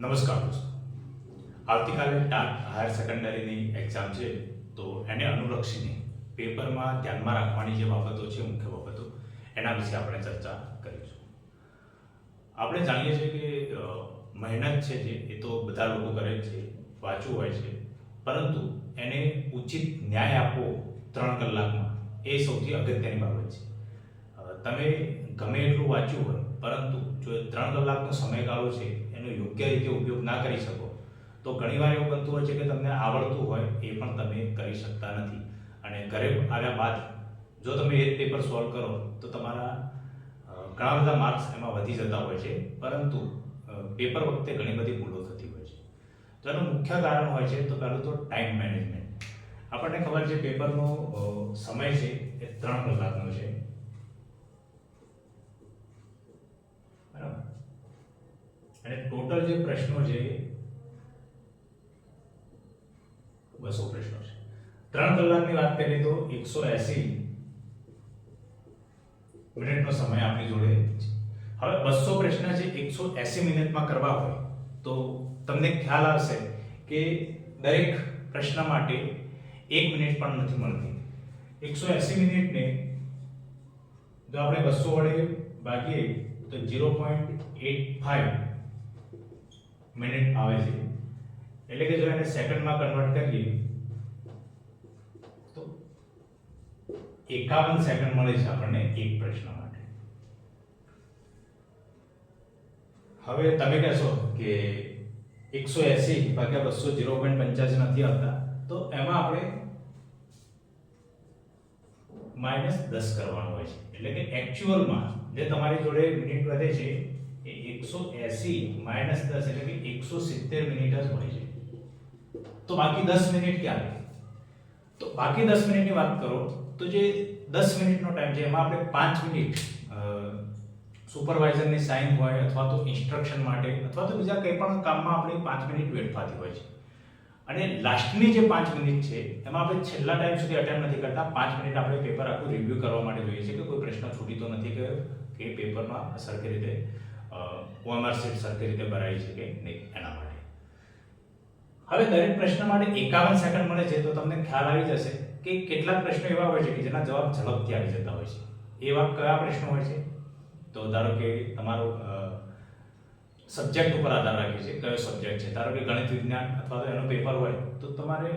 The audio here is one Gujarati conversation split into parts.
નમસ્કાર દોસ્તો, આવતીકાલે ટાટ હાયર સેકન્ડરીની એક્ઝામ છે, તો એને અનુલક્ષીને પેપરમાં ધ્યાનમાં રાખવાની જે બાબતો છે, મુખ્ય બાબતો, એના વિશે આપણે ચર્ચા કરીશું. આપણે જાણીએ છીએ કે મહેનત છે જે એ તો બધા લોકો કરે છે, વાંચવું હોય છે, પરંતુ એને ઉચિત ન્યાય આપવો 3 કલાકમાં એ સૌથી અગત્યની બાબત છે. તમે ગમે એટલું વાંચ્યું હોય, પરંતુ જો 3 કલાકનો સમયગાળો છે એનો યોગ્ય રીતે ઉપયોગ ના કરી શકો તો ઘણીવાર એવું બનતું હોય છે કે તમને આવડતું હોય એ પણ તમે કરી શકતા નથી, અને ઘરે આવ્યા બાદ જો તમે એ પેપર સોલ્વ કરો તો તમારા ઘણા બધા માર્ક્સ એમાં વધી જતા હોય છે, પરંતુ પેપર વખતે ઘણી બધી ભૂલો થતી હોય છે. તો એનું મુખ્ય કારણ હોય છે તો પહેલું તો ટાઈમ મેનેજમેન્ટ. આપણને ખબર છે પેપરનો સમય છે એ 3 કલાકનો છે, બરાબર, અને ટોટલ જે પ્રશ્નો છે 200 પ્રશ્નો છે. 3 કલાકની વાત કરીએ તો 180 મિનિટનો સમય આપણી જોડે છે. હવે 200 પ્રશ્ન છે 180 મિનિટમાં કરવા હોય તો તમને ખ્યાલ આવશે કે દરેક પ્રશ્ન માટે 1 મિનિટ પણ નથી મળતી. 180 મિનિટને જો આપણે 200 વડે ભાગીએ તો 0.85 મિનિટ આવે છે, એટલે કે જો એને સેકન્ડમાં કન્વર્ટ કરીએ તો 51 સેકન્ડ મળે છે આપણને એક પ્રશ્ન માટે. હવે તમે કહેશો કે 180 ભાગ્યા 200 0.85 નથી આવતા, તો એમાં આપણે -10 કરવાનું હોય છે, એટલે કે એક્ચ્યુઅલમાં જે તમારી જોડે મિનિટ વધે છે એ 180 -10 એટલે કે 170 મિનિટ જ હોય છે. તો બાકી 10 મિનિટ ક્યાં રહે? તો બાકી 10 મિનિટની વાત કરો તો જે 10 મિનિટનો ટાઈમ છે એમાં આપણે 5 મિનિટ સુપરવાઇઝરની સાઇન હોય અથવા તો ઇન્સ્ટ્રક્શન માટે અથવા તો બીજા કંઈ પણ કામમાં આપણે 5 મિનિટ વેટ થતી હોય છે, અને લાસ્ટની જે 5 મિનિટ છે એમાં આપણે છેલ્લા ટાઈમ સુધી અટેમ્પ્ટ નથી કરતા. 5 મિનિટ આપણે પેપર આખું રિવ્યુ કરવા માટે જોઈએ છે કે કોઈ પ્રશ્ન છૂટી તો નથી ગયો, કે પેપરમાં સરખી રીતે OMR શીટ સરખી રીતે ભરાઈ છે કે નહીં, એના માટે. હવે દરેક પ્રશ્ન માટે 51 સેકન્ડ મળે છે, તો તમને ખ્યાલ આવી જશે કે કેટલાક પ્રશ્નો એવા હોય છે કે જેના જવાબ ઝડપથી આવી જતા હોય છે. એવા કયા પ્રશ્નો હોય છે? તો ધારો કે તમારો સબ્જેક્ટ ઉપર આધાર રાખે છે, કયો સબ્જેક્ટ છે. ધારો કે ગણિત વિજ્ઞાન અથવા તો એનો પેપર હોય તો તમારે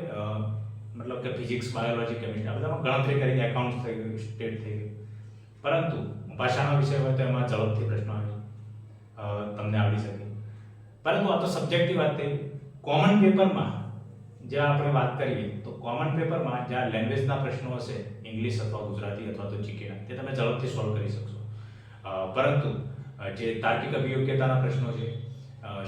મતલબ કે ફિઝિક્સ, બાયોલોજી, કેમિસ્ટ્રી આ બધામાં ગણતરી કરીને એકાઉન્ટ થઈ ગયું, સ્ટેટ થઈ ગયું. પરંતુ ભાષાનો વિષય હોય તો એમાં ઝડપથી પ્રશ્નો આવે, તમને આવડી શકે. પરંતુ આ તો સબ્જેક્ટની વાત થઈ. કોમન પેપરમાં જે આપણે વાત કરીએ તો કોમન પેપરમાં જ્યાં લેંગ્વેજના પ્રશ્નો હશે, ઇંગ્લિશ અથવા ગુજરાતી અથવા તો જીકેના, તે તમે ઝડપથી સોલ્વ કરી શકશો. પરંતુ જે તાર્કિક અભિયોગ્યતાના પ્રશ્નો છે,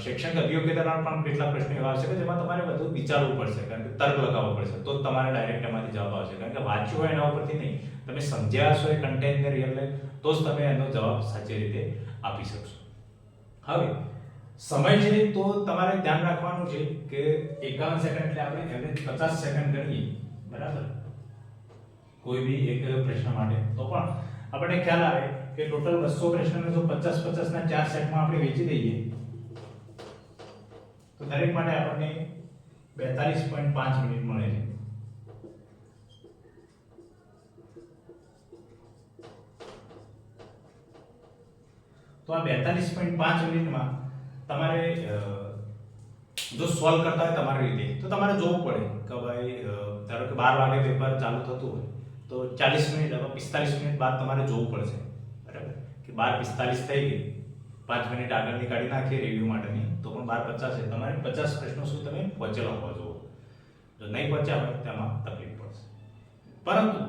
શૈક્ષણિક અભિયોગ્યતાના પણ કેટલાક પ્રશ્નો એવા હશે કે જેમાં તમારે વધુ વિચારવું પડશે, કારણ કે તર્ક લગાવવો પડશે, તો જ તમારે ડાયરેક્ટ એમાંથી જવાબ આવશે. કારણ કે વાંચ્યું હોય એના ઉપરથી નહીં, તમે સમજ્યા હશો એ કન્ટેન્ટને રિયલ લાઈફ, તો જ તમે એનો જવાબ સાચી રીતે આપી શકશો. હવે સમય છે તો તમારે ધ્યાન રાખવાનું છે કે 51 સેકન્ડ એટલે આપણે એવરેજ 50 સેકન્ડ ગણીએ, બરાબર, કોઈ બી એક પ્રશ્ન માટે. તો પણ આપણને ખ્યાલ આવે કે ટોટલ 200 પ્રશ્નને જો 50 ના 4 સેટમાં આપણે વેચી દઈએ તો દરેક માટે આપણને 42.5 મિનિટ મળે છે. તો આ 42.5 મિનિટમાં તમારે જો સોલ્વ કરતા હોય તમારી રીતે તો તમારે જોવું પડે કે ભાઈ ધારો કે 12 વાગે પેપર ચાલુ થતું હોય તો 40 મિનિટ અથવા 45 મિનિટ બાદ તમારે જોવું પડશે, બરાબર, કે 12:45 થઈ ગઈ, 5 મિનિટ આગળની કાઢી નાખીએ રિવ્યુ માટેની, તો પણ 12:50 છે. તમારે 50 પ્રશ્નો સુધી તમે પહોંચેલા હોવા જોઈએ. જો નહીં પહોંચ્યા હોય તેમાં તકલીફ પડશે. પરંતુ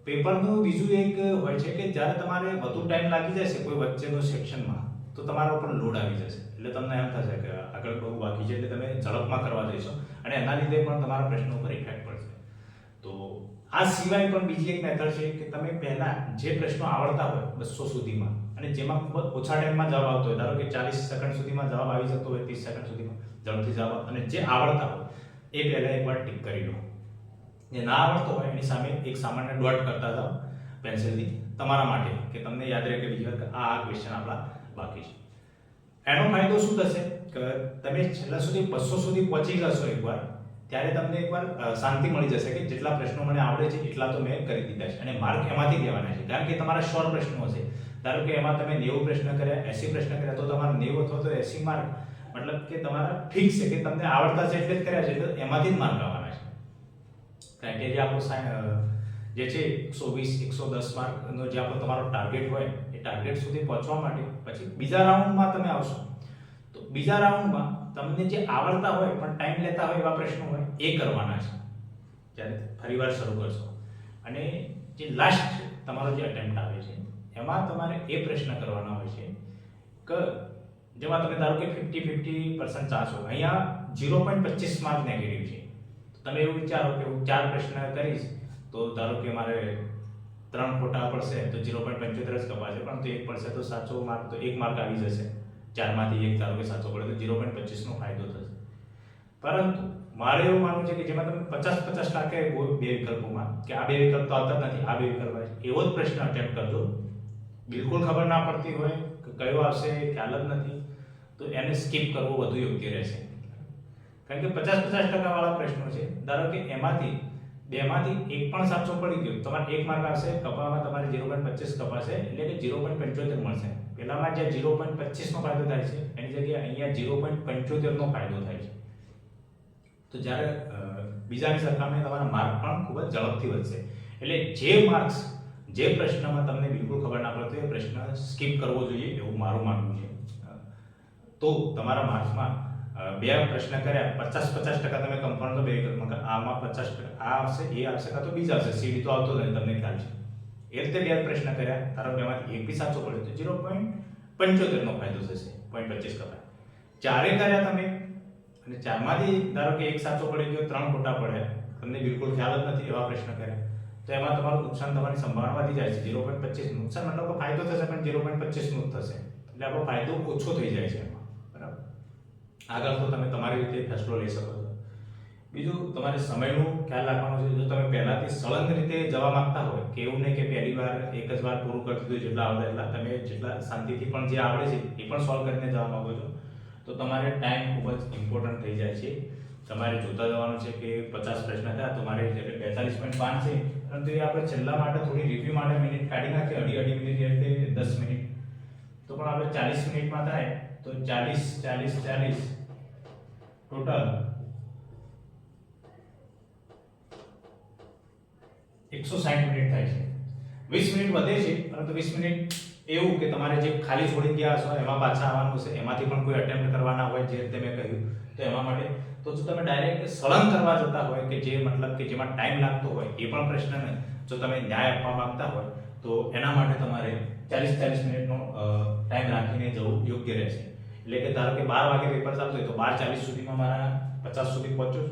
પેપરનું બીજું એક હોય છે કે જ્યારે તમારે વધુ ટાઈમ લાગી જશે કોઈ વચ્ચેનો સેક્શનમાં તો તમારા ઉપર લોડ આવી જશે, એટલે તમને એમ થશે કે આગળ બહુ બાકી છે, એટલે તમે ઝડપમાં કરવા જઈશો અને એના લીધે પણ તમારા પ્રશ્નો ઉપર ઇફેક્ટ પડશે. તો આ સિવાય પણ બીજી એક મેથડ છે કે તમે પહેલા જે પ્રશ્નો આવડતા હોય 200 સુધીમાં અને જેમાં ખૂબ જ ઓછા ટાઈમમાં જવાબ આવતો હોય, ધારો કે 40 સેકન્ડ સુધીમાં જવાબ આવી જતો હોય, 30 સેકન્ડ સુધીમાં ઝડપથી જવાબ, અને જે આવડતા હોય એ પહેલા એકવાર ટીક કરી લો. જે ના આવડતો હોય એની સામે એક સામાન્ય ડોટ કરતા જાઓ પેન્સિલથી, તમારા માટે કે તમને યાદ રહે કે બીજી વાર આ ક્વેશ્ચન આપણા બાકી છે. એનો ફાયદો શું થશે કે તમે છેલ્લા સુધી 200 સુધી પહોંચી જશો એકવાર, ત્યારે તમને એકવાર શાંતિ મળી જશે કે જેટલા પ્રશ્નો મને આવડે છે એટલા તો મેં કરી દીધા છે, અને માર્ક એમાંથી લેવાના છે. કારણ કે તમારા શોર્ટ પ્રશ્નો હશે. ધારો કે એમાં તમે 90 પ્રશ્ન કર્યા, 80 પ્રશ્ન કર્યા, તો તમારા 90 અથવા તો 80 માર્ક મતલબ કે તમારા ફિક્સ છે કે તમને આવડતા છે એટલે જ કર્યા છે, એટલે એમાંથી જ માર્ક આવવાના છે. ક્રાઇટેરિયા આપણો જે છે 120 110 માર્કનો જે આપણો તમારો ટાર્ગેટ હોય, એ ટાર્ગેટ સુધી પહોંચવા માટે પછી બીજા રાઉન્ડમાં તમે આવશો, તો બીજા રાઉન્ડમાં તમને જે આવડતા હોય પણ ટાઈમ લેતા હોય એવા પ્રશ્નો હોય એ કરવાના છે જ્યારે ફરીવાર શરૂ કરશો. અને જે લાસ્ટ તમારો જે અટેમ્પ્ટ આવે છે એમાં તમારે એ પ્રશ્ન કરવાના હોય છે કે જેમાં તમે ધારો કે 50-50% ચાન્સ હોય, અહીંયા 0.25 માર્ક નેગેટિવ છે. તમે એવું વિચારો કે હું 4 પ્રશ્ન કરીશ તો ધારો કે મારે 3 ખોટા પડશે તો 0.75 જ કપાશે, પરંતુ 1 પડશે તો સાચો માર્ક, તો 1 માર્ક આવી જશે. 4 માંથી 1 ધારો કે સાચો પડે તો 0.25 નો ફાયદો થશે. પરંતુ મારે એવું માનવું છે કે જેમાં તમે 50-50% બે વિકલ્પોમાં કે આ બે વિકલ્પ તો આવતા નથી, આ બે વિકલ્પ આવે છે, એવો જ પ્રશ્ન અટેમ્પ્ટ કરજો. બિલકુલ ખબર ના પડતી હોય કે કયો આવશે ખ્યાલ જ નથી, તો એને સ્કીપ કરવો વધુ યોગ્ય રહેશે. કારણ કે 50-50% વાળા પ્રશ્નો છે, ધારો કે એમાંથી બેમાંથી એક પણ સાચો પડી ગયો, તમારે 1 માર્ક આવશે, કપામાં તમારે 0.25 કપાશે, એટલે કે 0.75 મળશે. પહેલામાં જે 0.25 નો ફાયદો થાય છે એની જગ્યાએ અહીંયા 0.75 નો ફાયદો થાય છે. તો જ્યારે બીજાની સરખામણીએ તમારા માર્ક પણ ખૂબ જ ઝડપથી વધશે. એટલે જે માર્ક્સ જે પ્રશ્નમાં તમને બિલકુલ ખબર ના પડતી એ પ્રશ્ન સ્કીપ કરવો જોઈએ એવું મારું માનવું છે. તો તમારા માર્ક્સમાં બે પ્રશ્ન કર્યા 50-50% તમે કન્ફર્મ તો બે વિકલ્પમાં આમાં 50% આ આવશે, એ આવશે, કાં તો બીજા આવશે, સીડી તો આવતો નથી, તમને ખ્યાલ છે. એ રીતે બે પ્રશ્ન કર્યા, ધારો કે એમાંથી એક બી સાચો પડે તો 0.75 નો ફાયદો થશે, 0.25 કપાય. ચારે કર્યા તમે અને ચારમાંથી ધારો કે એક સાચો પડી ગયો, 3 ખોટા પડ્યા, તમને બિલકુલ ખ્યાલ જ નથી એવા પ્રશ્ન કર્યા, તો એમાં તમારું નુકસાન, તમારી સંભાવના વધી જાય છે. 0.25 નુકસાન મતલબ ફાયદો થશે પણ 0.25 નું જ થશે, એટલે આપણો ફાયદો ઓછો થઈ જાય છે એમાં. બરાબર, આગળ તો તમે તમારી રીતે ફેસલો લઈ શકો છો. બીજું તમારે સમયનું ખ્યાલ રાખવાનો છે. જો તમે પહેલાથી સળંગ રીતે જવા માંગતા હોય કે એવું નહીં કે પહેલી વાર એક જ વાર પૂરું કરી દીધું, જેટલા આવડે એટલા તમે જેટલા શાંતિથી પણ જે આવડે છે એ પણ સોલ્વ કરીને જવા માંગો છો, તો તમારે ટાઈમ ખૂબ જ ઇમ્પોર્ટન્ટ થઈ જાય છે. તમારે જોતા જવાનું છે કે 50 પ્રશ્ન થયા તો મારે 42.5 છે, પરંતુ એ આપણે છેલ્લા માટે થોડી રિવ્યુ માટે મિનિટ કાઢી નાખીએ, અઢી મિનિટ એટલે 10 મિનિટ, તો પણ આપણે 40 મિનિટમાં થાય તો 40 ટોટલ 160 મિનિટ થાય છે. 20 મિનિટ વધે છે, પરંતુ 20 મિનિટ એવું કે તમારે જે ખાલી છોડી ગયા હશો એમાં પાછા આવવાનું છે, એમાંથી પણ કોઈ અટેમ્પ્ટ કરવાના હોય જે રીતે મેં કહ્યું, તો એમાં માટે તો જો તમે ડાયરેક્ટ સળંગ કરવા જતા હોય કે જે મતલબ કે જેમાં ટાઈમ લાગતો હોય એ પણ પ્રશ્ન ને જો તમે ન્યાય આપવા માંગતા હોય તો એના માટે તમારે 40 મિનિટનો ટાઈમ રાખીને જવું યોગ્ય રહેશે. એટલે કે ધારો કે 12 વાગે પેપર ચાલતું હોય તો 12:40 સુધીમાં મારા 50 સુધી પહોંચું,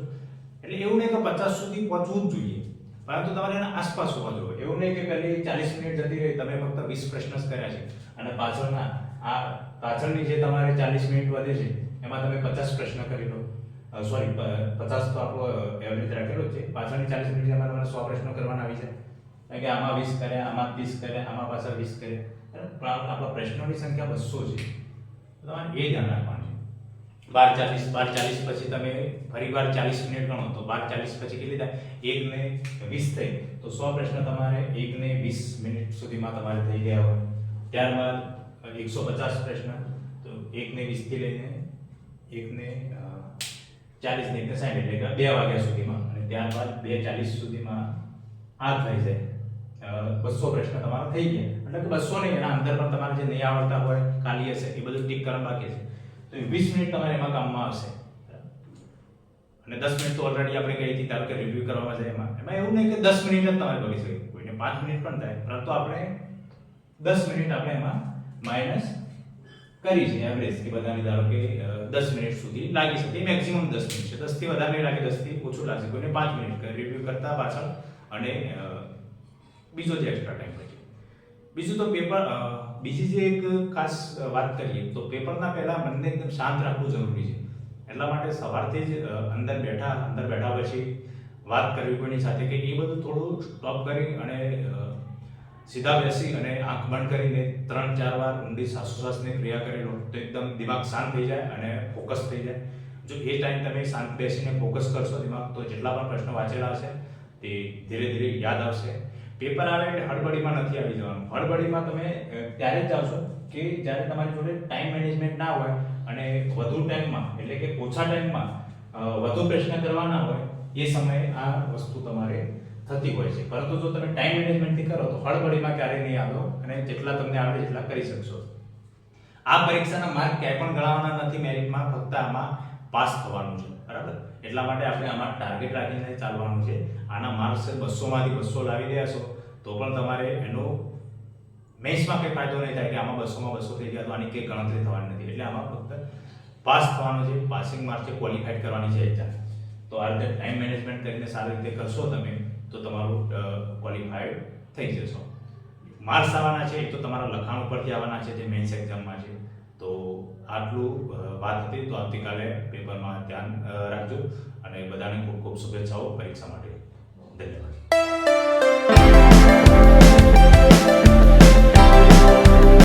એટલે એવું નહીં કે 50 સુધી પહોંચવું જ જોઈએ, પરંતુ તમારે એના આસપાસ હોવા જોઈએ. એવું નહીં કે પહેલી 40 મિનિટ જતી રહી, તમે ફક્ત 20 પ્રશ્ન જ કર્યા છે અને પાછળની જે તમારે 40 મિનિટ વધે છે એમાં તમે 50 પ્રશ્ન કરી લો, સોરી 50 તો આપણો એવરેજ રાખેલો છે, પાછળની 40 મિનિટ એમાં તમારે 100 પ્રશ્નો કરવાના આવી જાય. કારણ કે આમાં 20 કર્યા, આમાં 30 કર્યા, આમાં પાછા 20 કર્યા, પણ આપણા પ્રશ્નોની સંખ્યા 200 છે, તમારે એ ધ્યાન રાખવાનું છે. 12:40 પછી તમે ફરીવાર 40 મિનિટ ગણો તો 12:40 પછી કેટલી થાય, 1 ને 20 થઈ, તો 100 પ્રશ્ન તમારે 1 ને 20 મિનિટ સુધીમાં તમારે થઈ ગયા હોય. ત્યારબાદ 150 પ્રશ્ન, તો 1 ને 20 થી લઈને 1 ને 40 ને 60 એટલે કે 2 વાગ્યા સુધીમાં, અને ત્યારબાદ 2:40 સુધીમાં આ થઈ જાય 200 પ્રશ્ન તમારા થઈ ગયા. એટલે કે 200 નહીં, એના અંદર પણ તમારે જે નહીં આવડતા હોય, ખાલી હશે, એ બધું ટીક કરવા બાકી છે, તો 20 મિનિટ તમારે એમાં કામમાં આવશે. અને 10 મિનિટ તો ઓલરેડી આપણે કહી હતી, ધારો કે રિવ્યુ કરવામાં જાય એમાં એવું નહીં કે 10 મિનિટ જ તમારે કરી શકે, કોઈને 5 મિનિટ પણ થાય, પરંતુ આપણે 10 મિનિટ આપણે એમાં માઇનસ કરી છે એવરેજ કે બધાની, ધારો કે 10 મિનિટ સુધી લાગી શકે, મેક્સિમમ 10 મિનિટ છે, 10 થી વધારે નહીં લાગે, 10 થી ઓછું લાગશે, કોઈને 5 મિનિટ રિવ્યુ કરતા પાછળ અને બીજો જે એક્સ્ટ્રા ટાઈમ બચે. બીજું તો પેપર, બીજી જે એક ખાસ વાત કરીએ તો પેપરના પહેલા મનને એકદમ શાંત રાખવું જરૂરી છે. એટલા માટે સવારથી જ અંદર બેઠા પછી વાત કરવી કોઈની સાથે કે એ બધું થોડું સ્ટોપ કરી અને સીધા બેસી અને આંખ બંધ કરીને 3-4 વાર ઊંડી શ્વાસોશ્વાસની ક્રિયા કરી લો તો એકદમ દિમાગ શાંત થઈ જાય અને ફોકસ થઈ જાય. જો એ ટાઈમ તમે શાંત બેસીને ફોકસ કરશો દિમાગ, તો જેટલા પણ પ્રશ્નો વાંચેલા હશે તે ધીરે ધીરે યાદ આવશે. પેપર આવે એટલે હડબડીમાં નથી આવી જવાનું. હડબડીમાં તમે ત્યારે જ આવશો કે જ્યારે તમારી જોડે ટાઈમ મેનેજમેન્ટ ના હોય અને વધુ ટાઈમમાં એટલે કે ઓછા ટાઈમમાં વધુ પ્રશ્ન કરવાના હોય, એ સમયે આ વસ્તુ તમારે થતી હોય છે. પરંતુ જો તમે ટાઈમ મેનેજમેન્ટથી કરો તો હળબડીમાં ક્યારેય નહીં આવો અને જેટલા તમને આવડે એટલા કરી શકશો. આ પરીક્ષાના માર્ક ક્યાંય પણ ગણાવવાના નથી મેરિટમાં, ફક્ત આમાં પાસ થવાનું છે, બરાબર? એટલા માટે આપણે આમાં ટાર્ગેટ રાખીને ચાલવાનું છે. આના માર્ક્સ 200 માંથી 200 લાવી રહ્યા છો તો પણ તમારે એનો મેથ્સમાં કંઈ ફાયદો નહીં થાય કે આમાં 200 માં 200 થઈ ગયા તો આની કંઈ ગણતરી થવાની નથી. એટલે આમાં ફક્ત પાસ થવાનું છે, પાસિંગ માર્ક છે, ક્વોલિફાઈડ કરવાની છે એક્ઝામ. તો આ રીતે ટાઈમ મેનેજમેન્ટ કરીને સારી રીતે કરશો તમે તો તમારું ક્વોલિફાઈડ થઈ જશો. માર્ક્સ આવવાના છે એ તો તમારા લખાણ ઉપરથી આવવાના છે, જે મેન્સ એક્ઝામમાં છે. તો આટલું વાત હતી. તો આવતીકાલે પેપરમાં ધ્યાન રાખજો અને બધાને ખૂબ ખૂબ શુભેચ્છાઓ પરીક્ષા માટે. ધન્યવાદ.